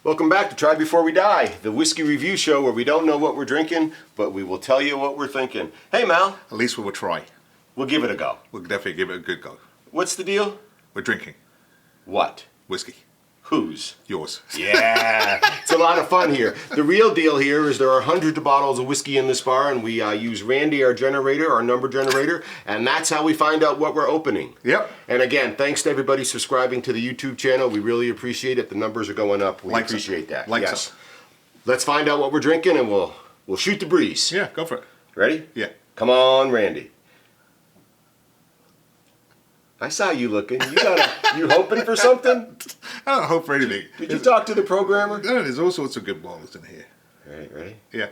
Welcome back to Try Before We Die, the whiskey review show where we don't know what we're drinking, but we will tell you what we're thinking. Hey, Mal. At least we will try. We'll give it a go. We'll definitely give it a good go. What's the deal? We're drinking. What? Whiskey. Whose? Yours. Yeah, it's a lot of fun here. The real deal here is there are hundreds of bottles of whiskey in this bar, and we use Randy, our generator, our number generator, and that's how we find out what we're opening. Yep. And again, thanks to everybody subscribing to the YouTube channel. We really appreciate it. The numbers are going up. We appreciate that. Yes. Let's find out what we're drinking, and we'll shoot the breeze. Yeah, go for it. Ready? Yeah. Come on, Randy. I saw you looking. You hoping for something? I don't hope for anything. Did you talk to the programmer? No, there's all sorts of good bottles in here. All right, ready? Yeah.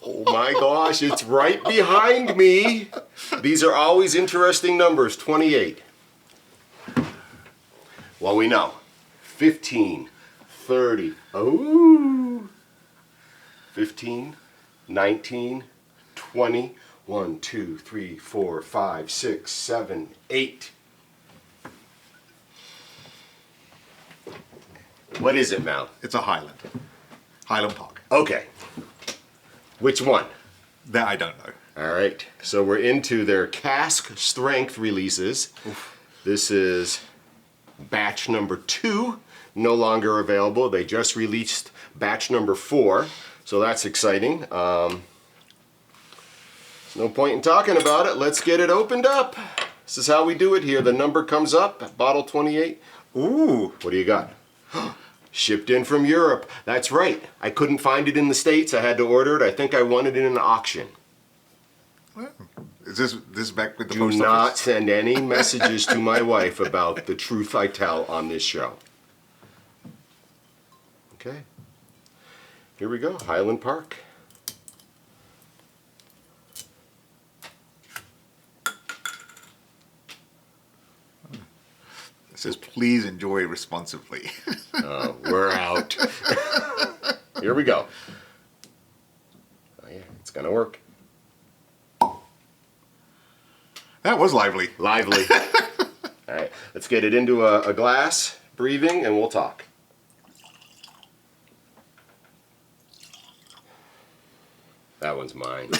Oh my gosh, it's right behind me. These are always interesting numbers. 28. Well, we know. 15, 30. Oh. 15, 19, 20, 1, 2, 3, 4, 5, 6, 7, 8. What is it, Mal? It's a Highland. Highland Park. Okay. Which one? That I don't know. All right. So we're into their cask strength releases. Oof. This is batch number 2, no longer available. They just released batch number 4, so that's exciting. No point in talking about it. Let's get it opened up. This is how we do it here. The number comes up, bottle 28. Ooh, what do you got? Shipped in from Europe. That's right. I couldn't find it in the States. I had to order it. I think I won it in an auction. Well, is this back with the Do post office? not send any messages to my wife about the truth I tell on this show. Okay. Here we go. Highland Park. It says, please enjoy responsibly. Oh, we're out. Here we go. Oh yeah, it's gonna work. That was lively. Lively. All right, let's get it into a glass, breathing, and we'll talk. That one's mine.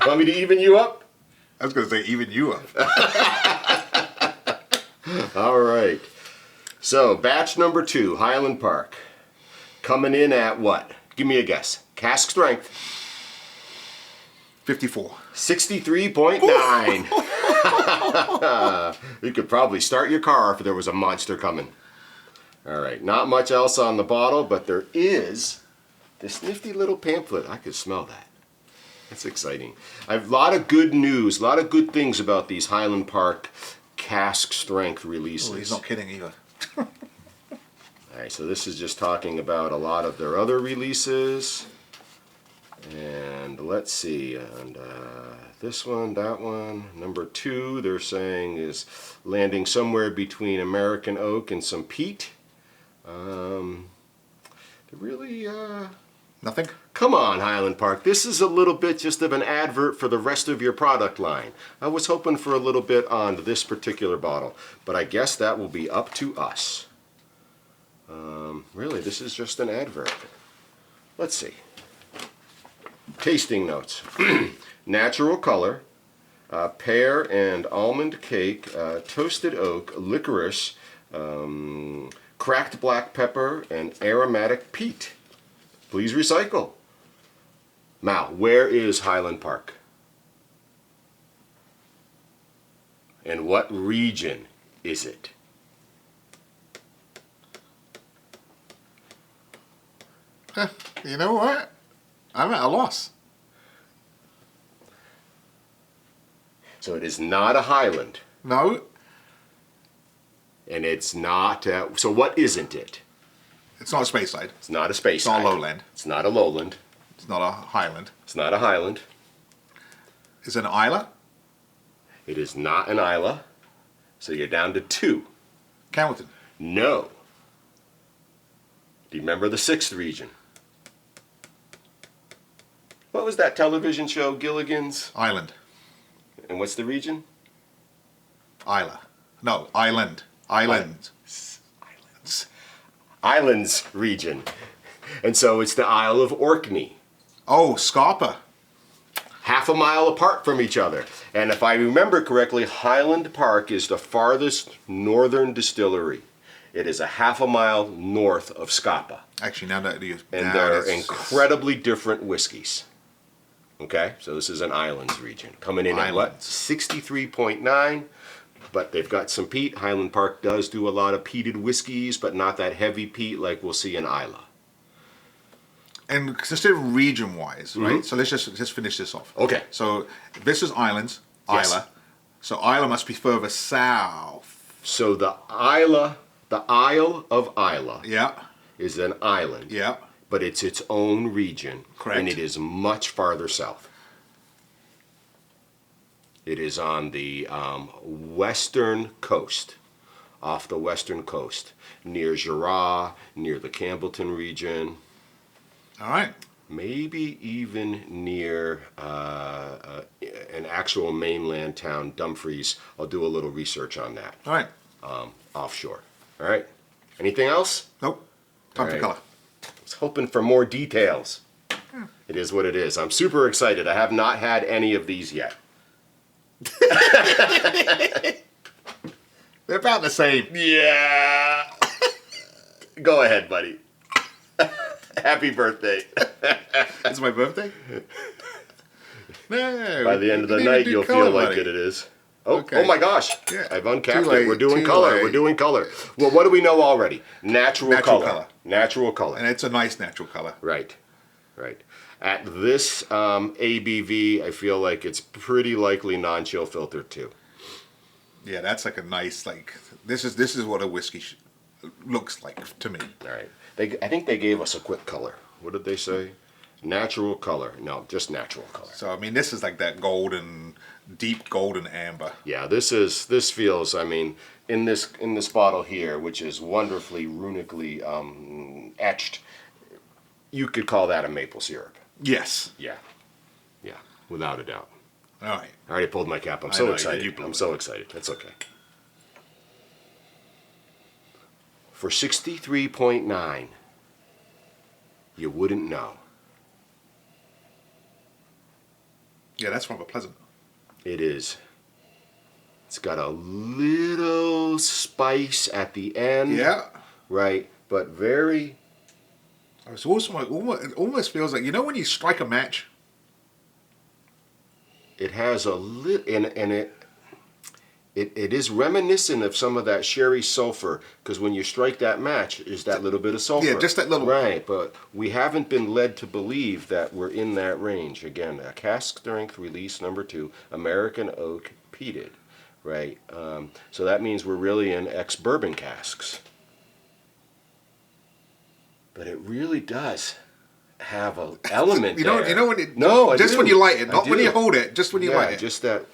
Want me to even you up? I was going to say, even you up. All right. So, batch number 2, Highland Park. Coming in at what? Give me a guess. Cask strength. 54. 63.9. You could probably start your car if there was a monster coming. All right. Not much else on the bottle, but there is this nifty little pamphlet. I could smell that. That's exciting. I have a lot of good news, a lot of good things about these Highland Park cask strength releases. Oh, he's not kidding either. Alright, so this is just talking about a lot of their other releases. And let's see, and this one, that one, number 2, they're saying is landing somewhere between American oak and some peat. Really, Nothing? Come on, Highland Park. This is a little bit just of an advert for the rest of your product line. I was hoping for a little bit on this particular bottle, but I guess that will be up to us. Really, this is just an advert. Let's see. Tasting notes. Natural color, pear and almond cake, toasted oak, licorice, cracked black pepper, and aromatic peat. Please recycle. Mal, where is Highland Park? And what region is it? You know what? I'm at a loss. So it is not a Highland. No. And it's not, so what isn't it? It's not a space side. It's not a space It's not side. a lowland. It's not a lowland. It's not a highland. It's not a Highland. It's an Isla. It is not an Isla. So you're down to 2. Camilton. No. Do you remember the 6th region? What was that television show, Gilligan's? Island. And what's the region? Isla. No, Island. Island. Islands region. And so it's the Isle of Orkney. Oh, Scarpa. Half a mile apart from each other. And if I remember correctly, Highland Park is the farthest northern distillery. It is a half a mile north of Scapa. Actually, now that you... And they're incredibly different whiskeys. Okay, so this is an islands region. Coming in at what? 63.9. But they've got some peat. Highland Park does do a lot of peated whiskeys, but not that heavy peat like we'll see in Isla. And consider region-wise, right? So let's just finish this off. Okay. So this is islands, Yes. Isla. So Isla must be further south. So the Isle of Isla Yeah. is an island. Yeah. But it's its own region. Correct. And it is much farther south. It is on the western coast, off the western coast, near Jura, near the Campbellton region, All right. maybe even near an actual mainland town, Dumfries. I'll do a little research on that, All right. offshore. All right. Anything else? Nope. Time All for right. color. I was hoping for more details. It is what it is. I'm super excited. I have not had any of these yet. They're about the same. Yeah. Go ahead, buddy. Happy birthday. It's my birthday? No. By the end of the night, you'll feel like it is. Oh, Okay. oh my gosh. Yeah. I've uncapped Too it. late, We're doing too color. late. We're doing color. Well, what do we know already? Natural color. Natural color. And it's a nice natural color. Right. Right. At this ABV, I feel like it's pretty likely non-chill filtered too. Yeah, that's like a nice, like, this is what a whiskey looks like to me. All right. I think they gave us a quick color. What did they say? Natural color. No, just natural color. So, I mean, this is like that golden, deep golden amber. Yeah, this feels, I mean, in this bottle here, which is wonderfully runically etched, you could call that a maple syrup. Yes. Yeah. Yeah, without a doubt. All right. I already pulled my cap. I'm I so know, excited. you blew I'm it. so excited. That's okay. For 63.9, you wouldn't know. Yeah, that's rather pleasant. It is. It's got a little spice at the end. Yeah. Right, but very... It's also like, it almost feels like, you know when you strike a match? It has a little... And it is reminiscent of some of that sherry sulfur, because when you strike that match, there's that little bit of sulfur. Yeah, just that little... Right, but we haven't been led to believe that we're in that range. Again, a cask strength release number 2, American oak peated, right? So that means we're really in ex-bourbon casks. But it really does have an element You know, there. you know when it... No, I just do. when you light it, I not when do. you hold it, just when you light it. Just that...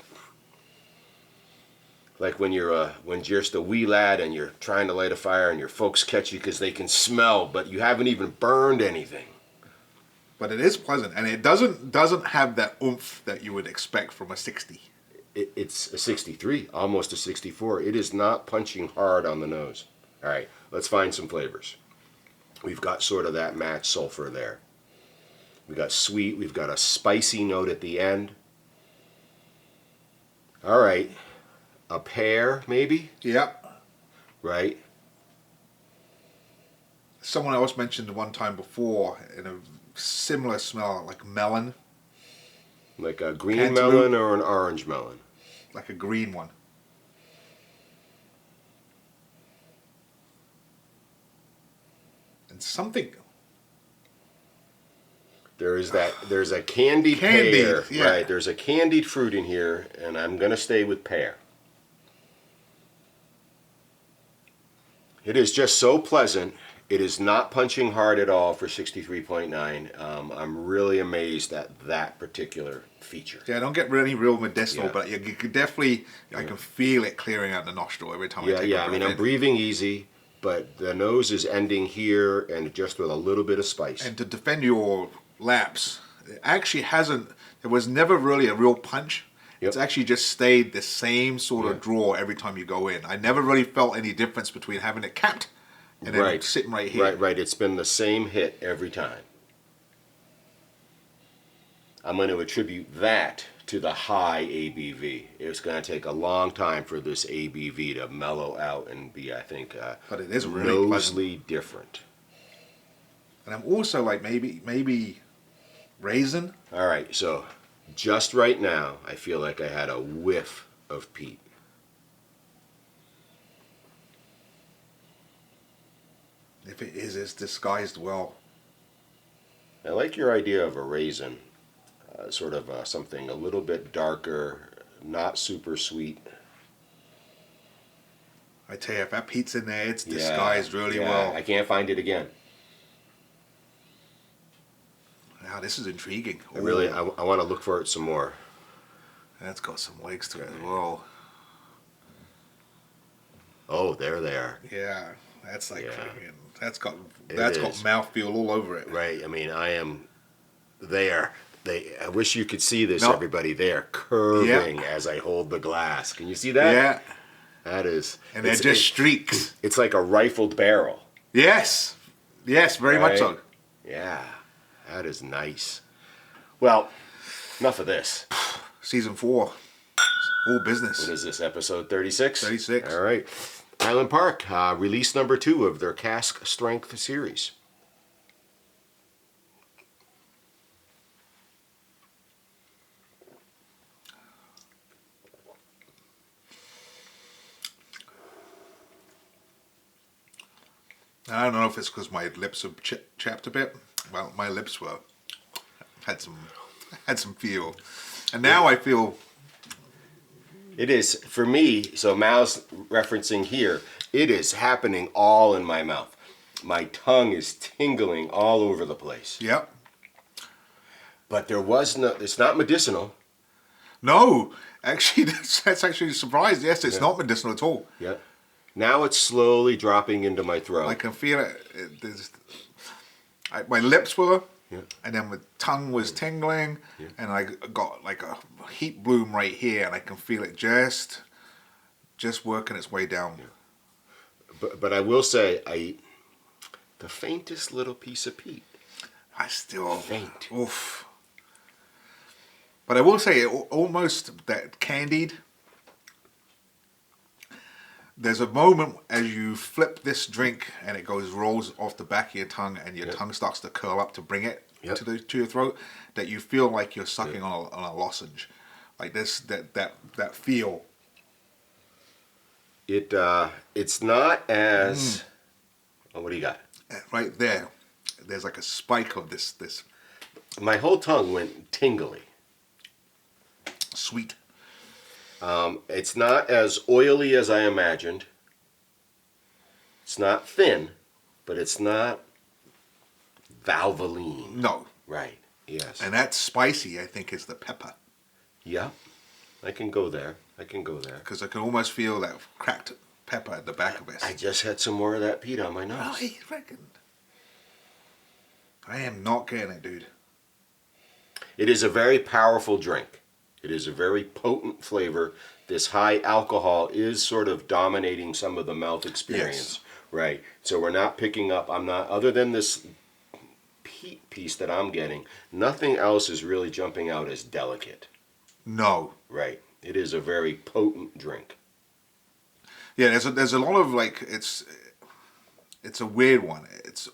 Like when you're just a wee lad and you're trying to light a fire and your folks catch you because they can smell, but you haven't even burned anything. But it is pleasant, and it doesn't have that oomph that you would expect from a 60. It's a 63, almost a 64. It is not punching hard on the nose. All right, let's find some flavors. We've got sort of that match sulfur there. We've got sweet. We've got a spicy note at the end. All right. A pear, maybe? Yep. Right? Someone else mentioned one time before in a similar smell, like melon, Like a green Cantaloupe. melon or an orange melon? like a green one. And something... There's a candied Candied, pear, yeah. right? There's a candied fruit in here, and I'm gonna stay with pear. It is just so pleasant. It is not punching hard at all for 63.9. I'm really amazed at that particular feature. Yeah, I don't get any real medicinal, Yeah. but you could definitely, I can feel it clearing out the nostril every time I Yeah, take yeah. a I mean, breath I'm in. breathing easy, but the nose is ending here, and just with a little bit of spice. And to defend your lapse, it actually hasn't, there was never really a real punch. It's actually just stayed the same sort of draw every time you go in. I never really felt any difference between having it capped and then sitting right here. Right. It's been the same hit every time. I'm going to attribute that to the high ABV. It's going to take a long time for this ABV to mellow out and be, I think, but it is really notably different. And I'm also like maybe raisin. All right, so just right now, I feel like I had a whiff of peat. If it is, it's disguised well. I like your idea of a raisin. Sort of something a little bit darker, not super sweet. I tell you, if that peat's in there, it's disguised really well. I can't find it again. Now this is intriguing. I want to look for it some more. That's got some legs to it as well. Oh, there they are. Yeah, that's like freaking. That's got mouthfeel all over it. Right. I mean, I am there. I wish you could see this, everybody. They are curving as I hold the glass. Can you see that? Yeah. That is. And they're just streaks. It's like a rifled barrel. Yes. Yes, very much so. Yeah. That is nice. Well, enough of this. Season 4. All business. What is this, episode 36? 36. All right. Highland Park, release number 2 of their Cask Strength series. I don't know if it's because my lips have chapped a bit. Well, my lips had some feel, and now I feel. It is for me. So Mal's referencing here. It is happening all in my mouth. My tongue is tingling all over the place. Yep. But there was no. It's not medicinal. No, actually, that's actually a surprise. Yes, it's not medicinal at all. Yep. Now it's slowly dropping into my throat. I can feel it. My lips were, and then my tongue was tingling, and I got like a heat bloom right here, and I can feel it just working its way down. But I will say, the faintest little piece of peat. I still faint. Oof. But I will say, almost that candied. There's a moment as you flip this drink and it rolls off the back of your tongue and your tongue starts to curl up to bring it to your throat, that you feel like you're sucking on a lozenge, like this that feel. It's not as. Oh, what do you got? Right there, there's like a spike of this. My whole tongue went tingly. Sweet. It's not as oily as I imagined. It's not thin, but it's not valvoline. No. Right. Yes. And that spicy, I think, is the pepper. Yeah. I can go there. Because I can almost feel that cracked pepper at the back of it. I just had some more of that peat on my nose. I reckon. I am not getting it, dude. It is a very powerful drink. It is a very potent flavor. This high alcohol is sort of dominating some of the mouth experience, right? So we're not picking up, other than this peat piece that I'm getting, nothing else is really jumping out as delicate. No. Right. It is a very potent drink. Yeah, there's a lot of like, it's a weird one. It's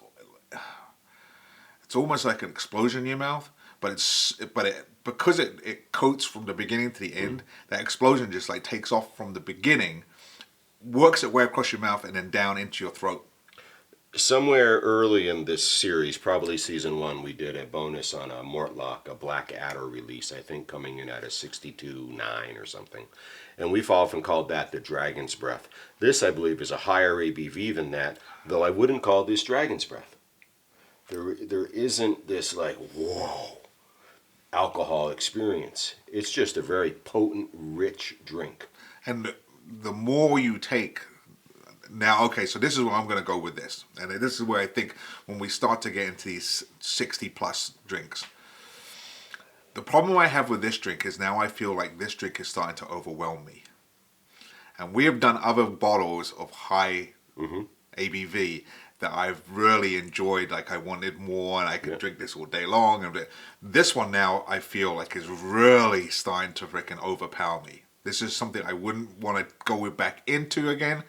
almost like an explosion in your mouth. But because it coats from the beginning to the end, that explosion just like takes off from the beginning, works its way across your mouth and then down into your throat. Somewhere early in this series, probably season 1, we did a bonus on a Mortlock, a Black Adder release, I think coming in at a 62.9 or something. And we've often called that the Dragon's Breath. This, I believe, is a higher ABV than that, though I wouldn't call this Dragon's Breath. There isn't this like, whoa, alcohol experience. It's just a very potent, rich drink. And the more you take, now, okay, so this is where I'm going to go with this. And this is where I think when we start to get into these 60 plus drinks, The problem I have with this drink is now I feel like this drink is starting to overwhelm me. And we have done other bottles of high ABV that I've really enjoyed. Like I wanted more, and I could drink this all day long. And this one now I feel like is really starting to freaking overpower me. This is something I wouldn't want to go back into again.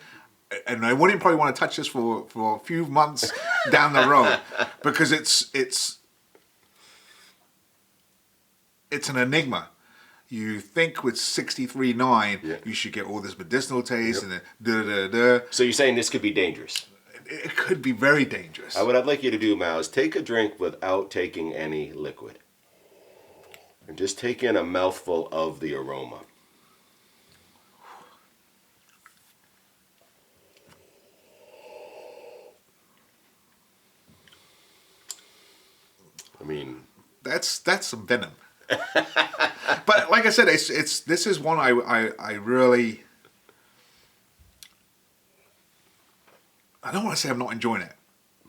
And I wouldn't probably want to touch this for a few months down the road, because it's an enigma. You think with 63.9 you should get all this medicinal taste and then So you're saying this could be dangerous? It could be very dangerous. What I'd like you to do, Mal, is take a drink without taking any liquid. And just take in a mouthful of the aroma. I mean, that's some venom. But like I said, this is one I really, I don't want to say I'm not enjoying it,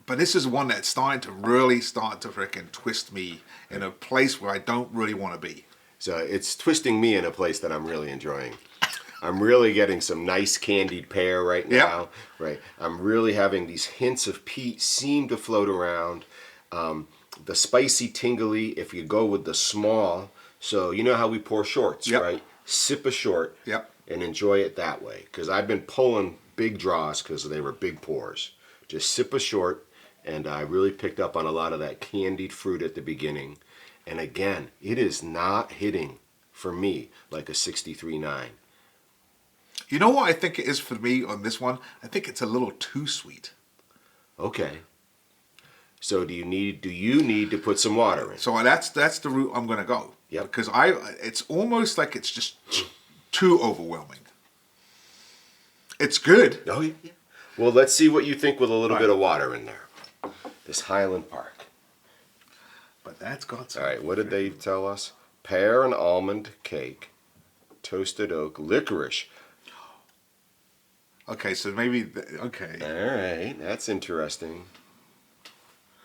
but this is one that's starting to really freaking twist me in a place where I don't really want to be. So it's twisting me in a place that I'm really enjoying. I'm really getting some nice candied pear right now. Yep. Right. I'm really having these hints of peat seem to float around. The spicy tingly, if you go with the small, so you know how we pour shorts, right? Sip a short and enjoy it that way. Because I've been pulling big draws because they were big pours. Just sip a short, and I really picked up on a lot of that candied fruit at the beginning. And again, it is not hitting for me like a 63.9. You know what I think it is for me on this one? I think it's a little too sweet. Okay. So do you need to put some water in? So that's the route I'm going to go. Yep. Because it's almost like it's just too overwhelming. It's good. Oh yeah. Well, let's see what you think with a little bit of water in there. This Highland Park. But that's got some. All right. What did they tell us? Pear and almond cake, toasted oak, licorice. Okay, so maybe okay. All right, that's interesting.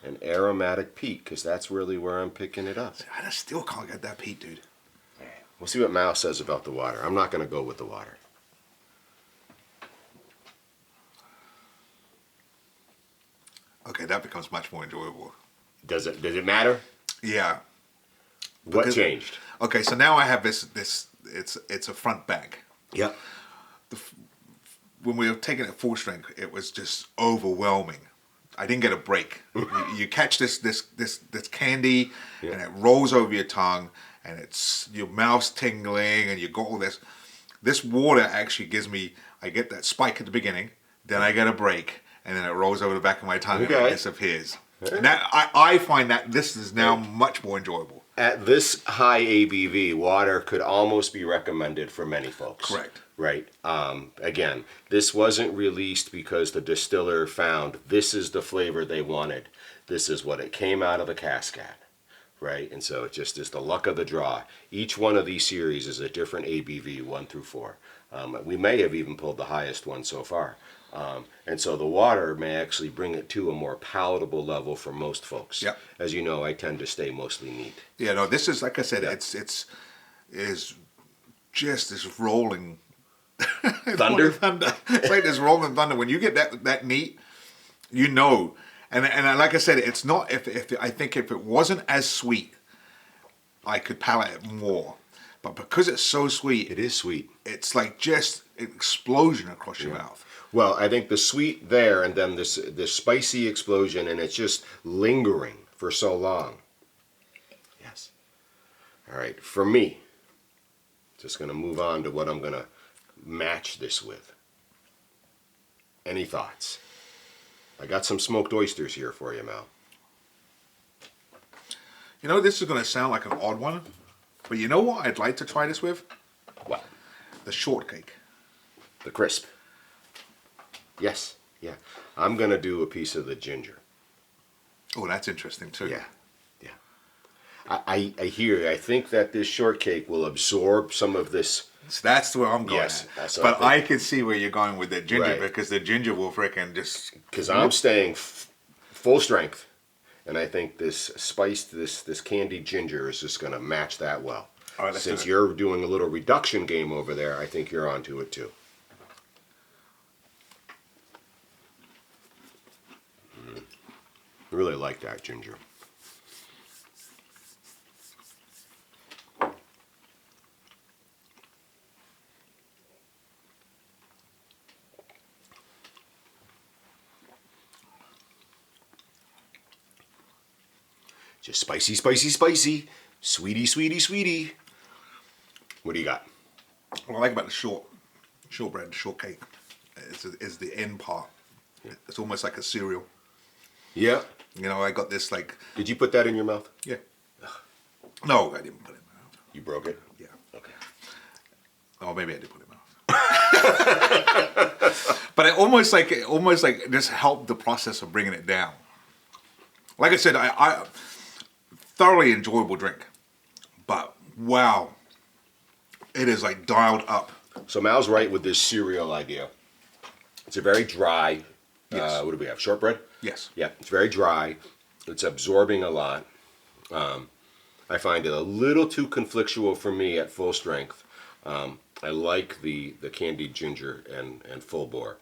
And aromatic peat, because that's really where I'm picking it up. I just still can't get that peat, dude. We'll see what Mal says about the water. I'm not going to go with the water. Okay, that becomes much more enjoyable. Does it matter? Yeah. What changed? Okay, so now I have this. It's a front bag. Yep. When we were taking it full strength, it was just overwhelming. I didn't get a break. You catch this candy, and it rolls over your tongue, and it's your mouth's tingling, and you got all this. This water actually gives me. I get that spike at the beginning, then I get a break, and then it rolls over the back of my tongue and it disappears. And that I find that this is now much more enjoyable. At this high ABV, water could almost be recommended for many folks. Correct. Right. Again, this wasn't released because the distiller found this is the flavor they wanted. This is what it came out of the cask at. Right. And so it just is the luck of the draw. Each one of these series is a different ABV, 1 through 4. We may have even pulled the highest one so far. And so the water may actually bring it to a more palatable level for most folks. Yep. As you know, I tend to stay mostly neat. Yeah, no, this is, like I said, it's just this rolling Thunder? It's like this rolling thunder. When you get that neat, you know. And like I said, it's not, I think if it wasn't as sweet, I could palate it more. But because it's so sweet. It is sweet. It's like just an explosion across your mouth. Well, I think the sweet there, and then this spicy explosion, and it's just lingering for so long. Yes. All right, for me, just going to move on to what I'm going to match this with. Any thoughts? I got some smoked oysters here for you, Mal. You know, this is going to sound like an odd one, but you know what I'd like to try this with? What? The shortcake. The crisp. Yes, yeah. I'm going to do a piece of the ginger. Oh, that's interesting too. Yeah, yeah. I think that this shortcake will absorb some of this. So that's where I'm going. Yes, at. But I can see where you're going with the ginger, Right. because the ginger will freaking just. Because I'm staying full strength, And I think this spice, this candied ginger is just going to match that well. All right, let's Since do it. you're doing a little reduction game over there, I think you're onto it too. Really like that ginger. Just spicy, spicy, spicy. Sweetie, sweetie, sweetie. What do you got? What I like about the shortbread, shortcake, is the end part. It's almost like a cereal. Yeah. You know, I got this like. Did you put that in your mouth? Yeah. No, I didn't put it in my mouth. You broke it? Yeah. Okay. Oh, maybe I did put it in my mouth. But it almost like just helped the process of bringing it down. Like I said, I thoroughly enjoyable drink, but wow, it is like dialed up. So Mal's right with this cereal idea. It's a very dry. Yes. What do we have? Shortbread? Yes. Yeah, it's very dry. It's absorbing a lot. I find it a little too conflictual for me at full strength. I like the candied ginger and full bore,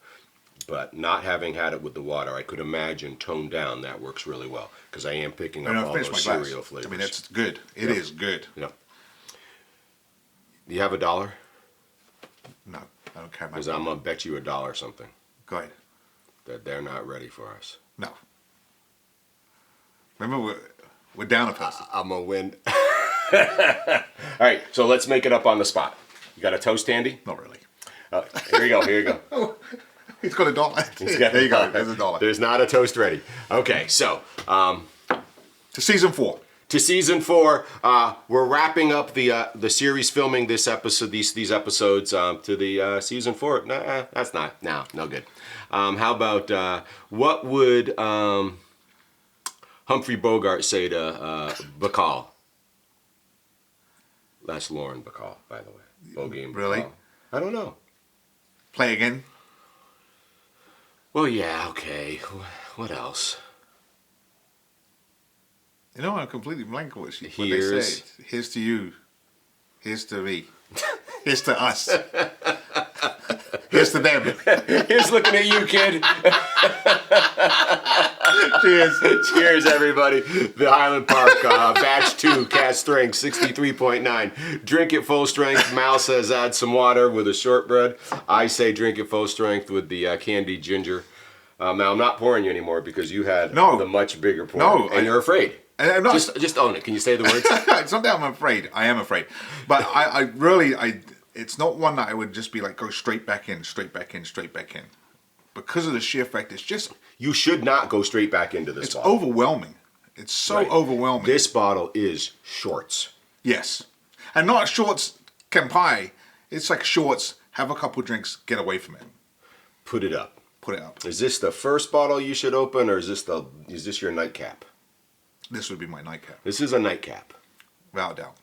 but not having had it with the water, I could imagine toned down that works really well because I am picking up all those cereal flavors. I mean, it's good. It is good. Yeah. Do you have $1? No, I don't care. Because I'm gonna bet you $1 something Go ahead. that they're not ready for us. No. Remember, we're down a person. I'm gonna win. All right, so let's make it up on the spot. You got a toast handy? Not really. Here you go. Here you go. He's got $1. There you go. There's $1. There's not a toast ready. Okay, so To season 4. to season 4, we're wrapping up the series filming this episode, these episodes to the season 4. Nah, that's not no good. How about what would Humphrey Bogart say to Bacall? That's Lauren Bacall, by the way. Bogey and Really? Bacall. I don't know. Play again. Well, yeah, okay. What else? You know, I'm completely blank on what they Here's- say. Here's to you. Here's to me. Here's to us. Here's to them. Here's looking at you, kid. Cheers. Cheers, everybody. The Highland Park Batch 2 Cask Strength 63.9. Drink it full strength. Mal says add some water with a shortbread. I say drink it full strength with the candied ginger. Mal, I'm not pouring you anymore because you had the much bigger pour. No, and you're afraid. And I'm not, Just own it. Can you say the words? it's not that I'm afraid. I am afraid. But I really, it's not one that I would just be like, go straight back in, straight back in, straight back in. Because of the sheer fact, it's just... You should not go straight back into this bottle. It's overwhelming. It's so Right. overwhelming. This bottle is shorts. Yes. And not shorts Kampai. It's like shorts, have a couple drinks, get away from it. Put it up. Put it up. Is this the first bottle you should open, or is this your nightcap? This would be my nightcap, This is a nightcap. without a doubt.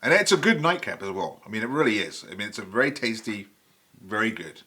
And it's a good nightcap as well. I mean, it really is. I mean, it's a very tasty, very good.